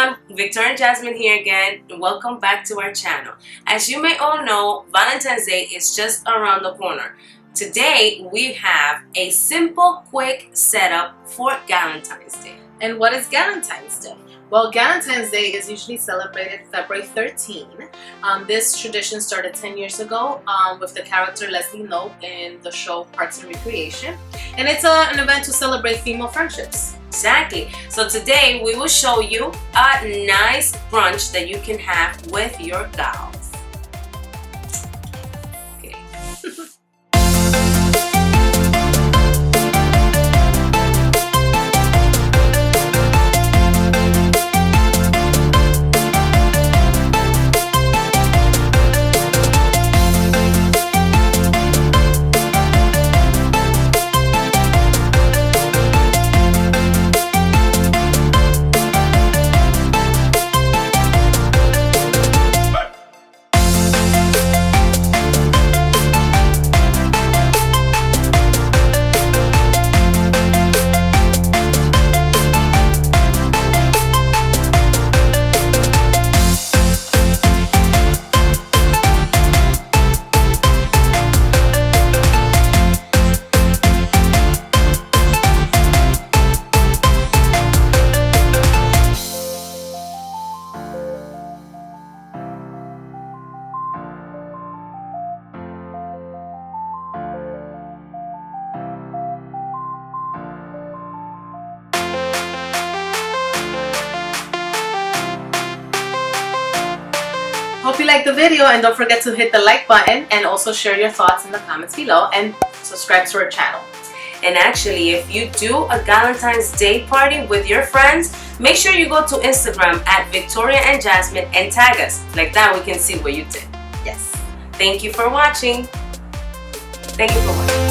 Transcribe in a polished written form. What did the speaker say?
everyone, Victoria and Jasmine here again, and welcome back to our channel. As you may all know, Valentine's Day is just around the corner. Today we have a simple, quick setup for Galentine's Day. And what is Galentine's Day? Well, Galentine's Day is usually celebrated February 13. This tradition started 10 years ago with the character Leslie Knope in the show Parks and Recreation. And it's an event to celebrate female friendships. Exactly. So today we will show you a nice brunch that you can have with your gals. Okay. Hope you liked the video, and don't forget to hit the like button and also share your thoughts in the comments below and subscribe to our channel. And actually, if you do a Galentine's Day party with your friends, make sure you go to Instagram at Victoria and Jasmine and tag us. Like that we can see what you did. Yes. Thank you for watching. Thank you for watching.